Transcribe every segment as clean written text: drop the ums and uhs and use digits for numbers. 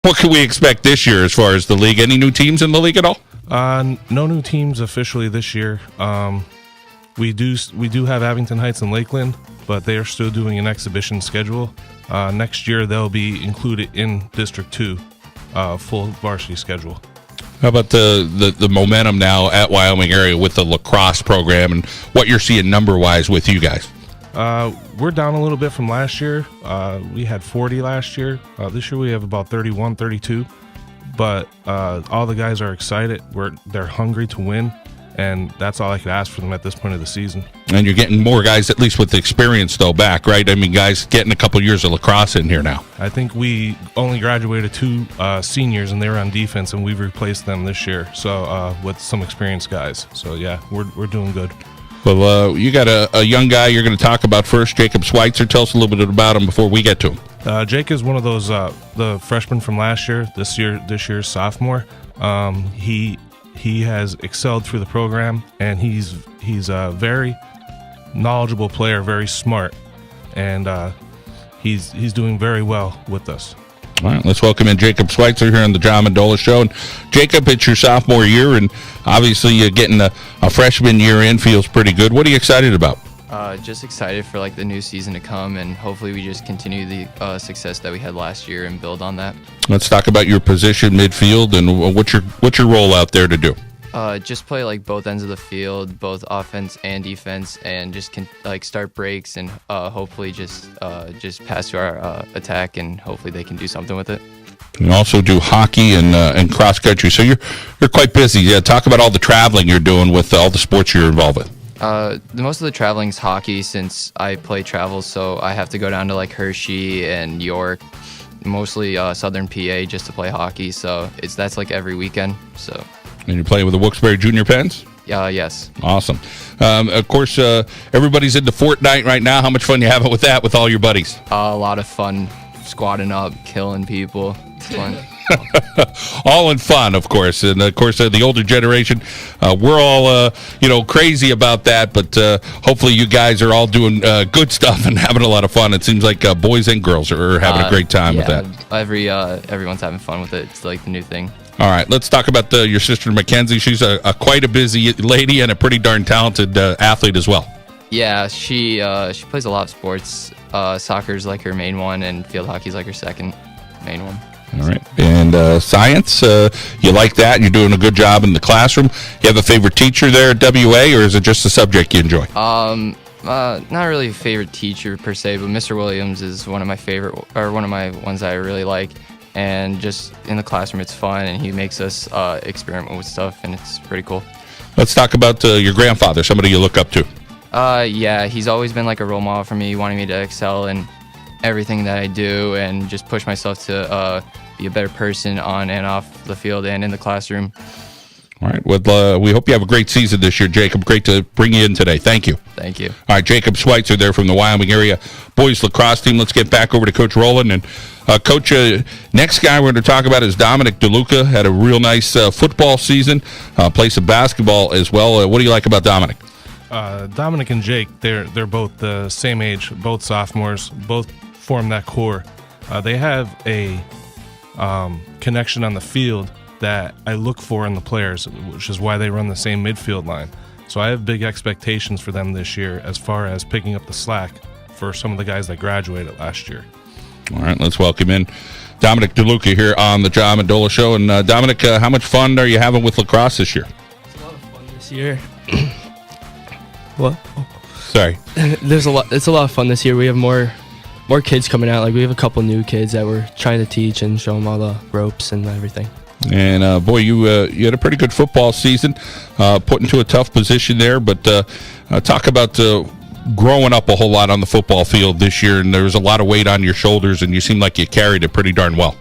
What can we expect this year as far as the league? Any new teams in the league at all? No new teams officially this year. We do have Abington Heights and Lakeland, but they are still doing an exhibition schedule. Next year they'll be included in District 2 full varsity schedule. How about the momentum now at Wyoming area with the lacrosse program and what you're seeing number-wise with you guys? We're down a little bit from last year. We had 40 last year. This year we have about 31, 32. But all the guys are excited. They're hungry to win, and that's all I could ask for them at this point of the season. And you're getting more guys, at least with the experience, though, back, right? I mean, guys getting a couple years of lacrosse in here now. I think we only graduated 2 seniors, and they were on defense, and we've replaced them this year. So with some experienced guys. So, yeah, we're doing good. Well, you got a young guy you're going to talk about first, Jacob Schweitzer. Tell us a little bit about him before we get to him. Jake is one of those the freshman from last year. This year's sophomore. He has excelled through the program, and he's a very knowledgeable player, very smart, and he's doing very well with us. All right, let's welcome in Jacob Schweitzer here on the John Mendola Show. And Jacob, it's your sophomore year, and obviously getting a freshman year in feels pretty good. What are you excited about? Just excited for like the new season to come, and hopefully we just continue the success that we had last year and build on that. Let's talk about your position midfield and what's your role out there to do. Just play like both ends of the field, both offense and defense, and just start breaks and hopefully just pass to our attack, and hopefully they can do something with it. You also do hockey and cross country, so you're quite busy. Yeah, talk about all the traveling you're doing with all the sports you're involved with. Most of the traveling is hockey, since I play travel, so I have to go down to like Hershey and York, mostly Southern PA, just to play hockey. So that's like every weekend. So. And you're playing with the Wilkes-Barre Junior Pens? Yes. Awesome. Of course, everybody's into Fortnite right now. How much fun you having with that with all your buddies? A lot of fun, squatting up, killing people. It's fun. All in fun, of course. And, of course, the older generation, we're all, crazy about that. But hopefully you guys are all doing good stuff and having a lot of fun. It seems like boys and girls are having a great time with that. Everyone's having fun with it. It's like the new thing. All right, let's talk about your sister, Mackenzie. She's quite a busy lady and a pretty darn talented athlete as well. Yeah, she plays a lot of sports. Soccer's like her main one, and field hockey's like her second main one. All right, and science, you like that? You're doing a good job in the classroom. You have a favorite teacher there at WA, or is it just a subject you enjoy? Not really a favorite teacher per se, but Mr. Williams is one of my ones that I really like. And just in the classroom, it's fun, and he makes us experiment with stuff, and it's pretty cool. Let's talk about your grandfather, somebody you look up to. Yeah, he's always been like a role model for me, wanting me to excel in everything that I do and just push myself to be a better person on and off the field and in the classroom. All right. Well, we hope you have a great season this year, Jacob. Great to bring you in today. Thank you. Thank you. All right, Jacob Schweitzer there from the Wyoming area boys lacrosse team. Let's get back over to Coach Rowland. And, Coach, next guy we're going to talk about is Dominic DeLuca. Had a real nice football season, plays some basketball as well. What do you like about Dominic? Dominic and Jake, they're both the same age, both sophomores, both form that core. They have a connection on the field that I look for in the players, which is why they run the same midfield line. So I have big expectations for them this year as far as picking up the slack for some of the guys that graduated last year. All right, let's welcome in Dominic DeLuca here on the John Mendola Show. And Dominic, how much fun are you having with lacrosse this year? It's a lot of fun this year. What? Sorry. It's a lot of fun this year. We have more kids coming out. Like, we have a couple new kids that we're trying to teach and show them all the ropes and everything. And, boy, you had a pretty good football season, put into a tough position there. But talk about growing up a whole lot on the football field this year, and there was a lot of weight on your shoulders, and you seemed like you carried it pretty darn well.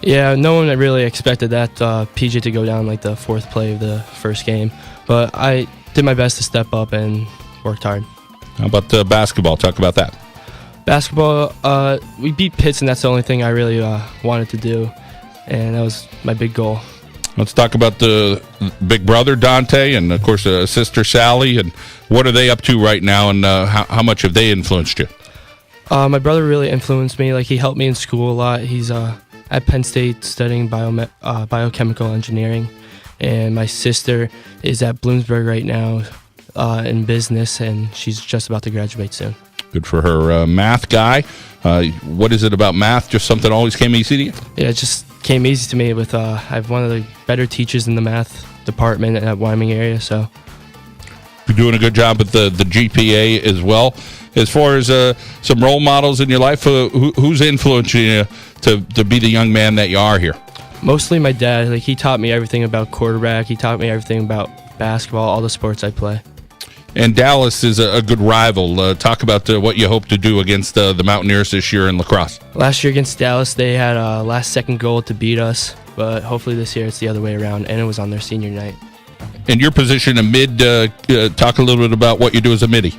Yeah, no one really expected that PJ to go down like the fourth play of the first game. But I did my best to step up and worked hard. How about basketball? Talk about that. Basketball, we beat Pitts, and that's the only thing I really wanted to do. And that was my big goal. Let's talk about the big brother, Dante, and, of course, sister, Sally. And what are they up to right now, and how much have they influenced you? My brother really influenced me. Like, he helped me in school a lot. He's at Penn State studying biochemical engineering, and my sister is at Bloomsburg right now in business, and she's just about to graduate soon. Good for her. Math guy. What is it about math? Just something always came easy to you? Yeah, it just came easy to me. With I have one of the better teachers in the math department at Wyoming area, so you're doing a good job with the GPA as well. As far as some role models in your life, who's influencing you to be the young man that you are here? Mostly my dad. Like, he taught me everything about quarterback. He taught me everything about basketball, all the sports I play. And Dallas is a good rival. Talk about what you hope to do against the Mountaineers this year in lacrosse. Last year against Dallas, they had a last-second goal to beat us, but hopefully this year it's the other way around, and it was on their senior night. And your position in mid, talk a little bit about what you do as a midi.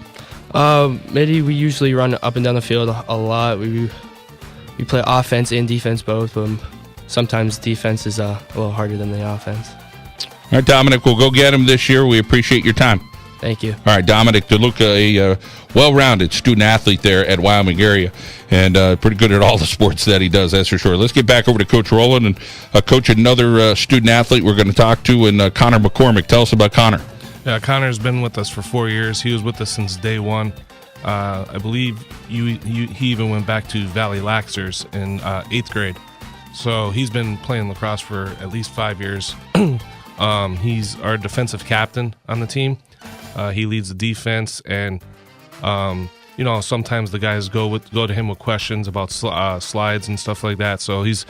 Midi, we usually run up and down the field a lot. We play offense and defense both, but sometimes defense is a little harder than the offense. All right, Dominic, we'll go get him this year. We appreciate your time. Thank you. All right, Dominic DeLuca, a well-rounded student athlete there at Wyoming area, and pretty good at all the sports that he does, that's for sure. Let's get back over to Coach Rowland and coach another student athlete we're going to talk to, and Connor McCormick. Tell us about Connor. Yeah, Connor's been with us for 4 years. He was with us since day one. I believe he even went back to Valley Laxers in 8th grade. So he's been playing lacrosse for at least 5 years. He's our defensive captain on the team. He leads the defense, and sometimes the guys go to him with questions about slides and stuff like that. So he's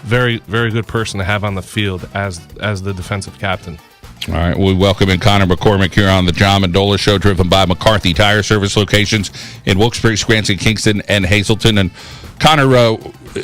very, very good person to have on the field as the defensive captain. All right, we welcome in Connor McCormick here on the John Mendola Show, driven by McCarthy Tire Service locations in Wilkes-Barre, Scranton, Kingston, and Hazleton. And Connor,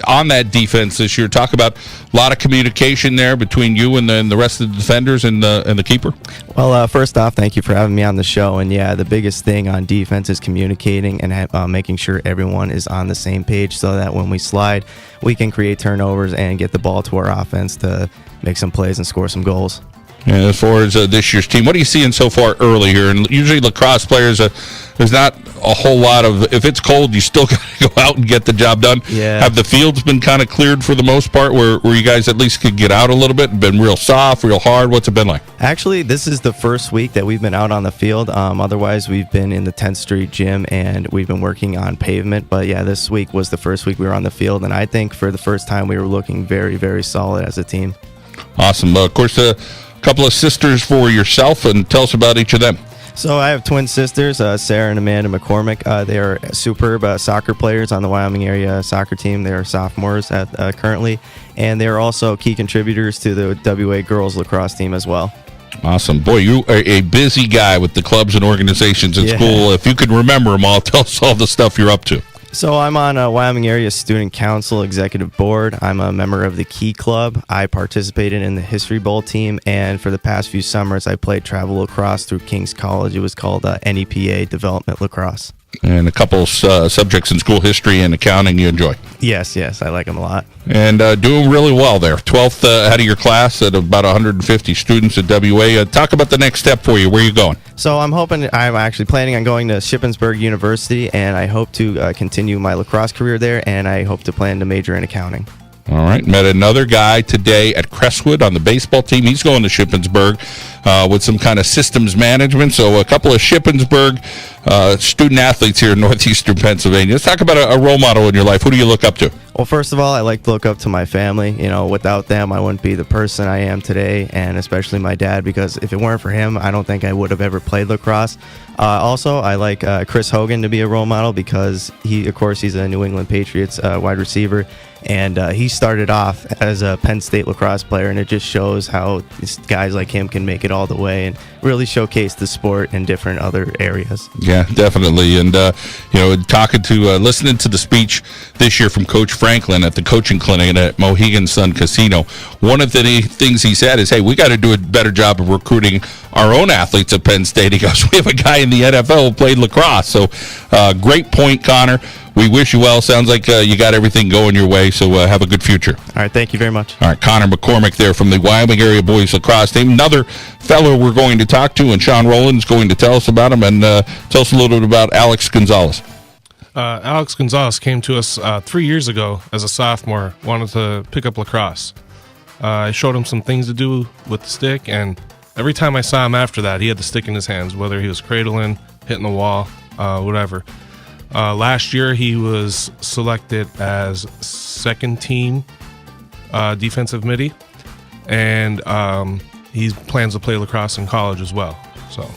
on that defense this year, talk about a lot of communication there between you and the rest of the defenders and the keeper. Well, first off, thank you for having me on the show. And yeah, the biggest thing on defense is communicating and making sure everyone is on the same page, so that when we slide, we can create turnovers and get the ball to our offense to make some plays and score some goals. And as far as this year's team, what are you seeing so far early here? And usually lacrosse players, there's not a whole lot of, if it's cold, you still got to go out and get the job done. Yeah. Have the fields been kind of cleared for the most part, where you guys at least could get out a little bit? Been real soft, real hard? What's it been like? Actually, this is the first week that we've been out on the field. Otherwise, we've been in the 10th Street gym, and we've been working on pavement. But yeah, this week was the first week we were on the field, and I think for the first time we were looking very, very solid as a team. Awesome. Of course, couple of sisters for yourself, and tell us about each of them. So I have twin sisters, Sarah and Amanda McCormick. They are superb soccer players on the Wyoming area soccer team. They are sophomores currently, and they are also key contributors to the WA girls lacrosse team as well. Awesome. Boy, you are a busy guy with the clubs and organizations in school. If you can remember them all, tell us all the stuff you're up to. So I'm on Wyoming Area Student Council Executive Board. I'm a member of the Key Club. I participated in the History Bowl team, and for the past few summers, I played travel lacrosse through King's College. It was called NEPA Development Lacrosse. And a couple subjects in school history and accounting you enjoy. Yes, I like them a lot. And doing really well there. 12th out of your class at about 150 students at WA. Talk about the next step for you. Where are you going? So I'm actually planning on going to Shippensburg University, and I hope to continue my lacrosse career there, and I hope to plan to major in accounting. All right. Met another guy today at Crestwood on the baseball team. He's going to Shippensburg with some kind of systems management. So a couple of Shippensburg student athletes here in northeastern Pennsylvania. Let's talk about a role model in your life. Who do you look up to? Well, first of all, I like to look up to my family. Without them, I wouldn't be the person I am today, and especially my dad, because if it weren't for him, I don't think I would have ever played lacrosse. Also, I like Chris Hogan to be a role model, because he's a New England Patriots wide receiver, and he started off as a Penn State lacrosse player, and it just shows how guys like him can make it all the way and really showcase the sport in different other areas. Yeah, definitely. And listening to the speech this year from Coach Franklin at the coaching clinic at Mohegan Sun Casino, one of the things he said is, hey, we got to do a better job of recruiting our own athletes at Penn State. He goes, we have a guy in the NFL who played lacrosse. So great point, Connor. We wish you well. Sounds like you got everything going your way, so have a good future. All right, thank you very much. All right, Connor McCormick there from the Wyoming Area Boys Lacrosse team. Another fellow we're going to talk to, and Sean Rowland's going to tell us about him, and tell us a little bit about Alex Gonzalez. Alex Gonzalez came to us 3 years ago as a sophomore, wanted to pick up lacrosse. I showed him some things to do with the stick, and every time I saw him after that, he had the stick in his hands, whether he was cradling, hitting the wall, whatever. Last year, he was selected as second team defensive midi, and he plans to play lacrosse in college as well. So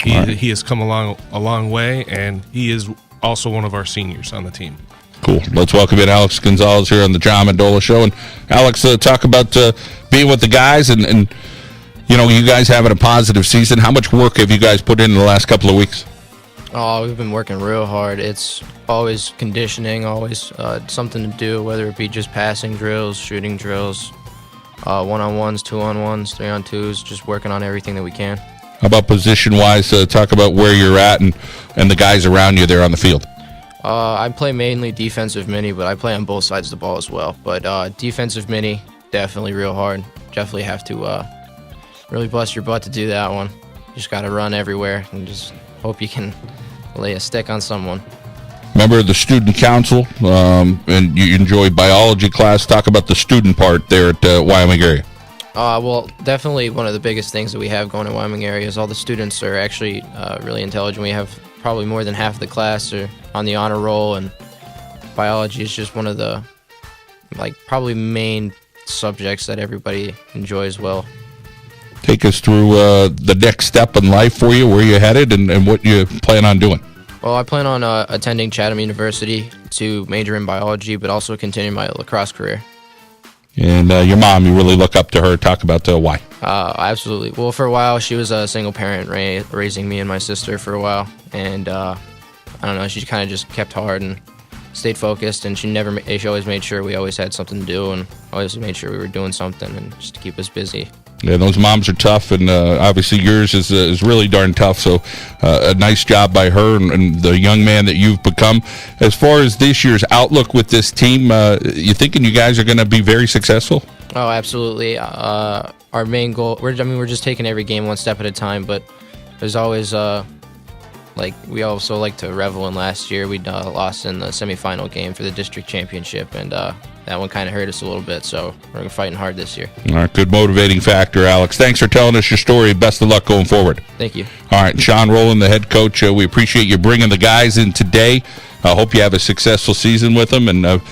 he has come a long way, and he is also one of our seniors on the team. Cool. Let's welcome in Alex Gonzalez here on the John Mendola Show. And Alex, talk about being with the guys and you guys having a positive season. How much work have you guys put in the last couple of weeks? Oh, we've been working real hard. It's always conditioning, always something to do, whether it be just passing drills, shooting drills, one-on-ones, two-on-ones, three-on-twos, just working on everything that we can. How about position-wise? Talk about where you're at and the guys around you there on the field. I play mainly defensive mini, but I play on both sides of the ball as well. But defensive mini, definitely real hard. Definitely have to really bust your butt to do that one. You just got to run everywhere and just hope you can lay a stick on someone. Member of the student council, and you enjoy biology class. Talk about the student part there at Wyoming area. Well, definitely one of the biggest things that we have going in Wyoming area is all the students are actually really intelligent. We have probably more than half of the class are on the honor roll, and biology is just one of the probably main subjects that everybody enjoys well. Take us through the next step in life for you, where you're headed, and what you plan on doing. Well, I plan on attending Chatham University to major in biology, but also continue my lacrosse career. And your mom, you really look up to her. Talk about why. Absolutely. Well, for a while, she was a single parent raising me and my sister for a while. And I don't know, she kind of just kept hard and stayed focused. And she always made sure we always had something to do and always made sure we were doing something and just to keep us busy. Yeah, those moms are tough, and obviously yours is really darn tough. So a nice job by her and the young man that you've become. As far as this year's outlook with this team, you thinking you guys are going to be very successful? Oh, absolutely. Our main goal, we're just taking every game one step at a time, but there's always, we also like to revel in last year. We lost in the semifinal game for the district championship, and that one kind of hurt us a little bit, so we're fighting hard this year. All right, good motivating factor, Alex. Thanks for telling us your story. Best of luck going forward. Thank you. All right, Sean Rowland, the head coach, we appreciate you bringing the guys in today. I hope you have a successful season with them, and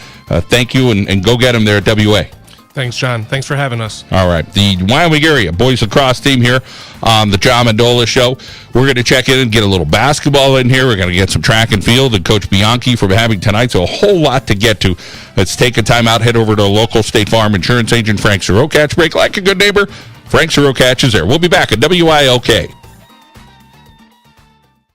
thank you, and go get them there at WA. Thanks, John. Thanks for having us. All right. The Wyoming area boys lacrosse team here on the John Mendola Show. We're going to check in and get a little basketball in here. We're going to get some track and field and Coach Bianchi from having tonight. So a whole lot to get to. Let's take a time out, head over to local State Farm insurance agent Frank Sirokatch. Break like a good neighbor. Frank Sirokatch is there. We'll be back at WILK.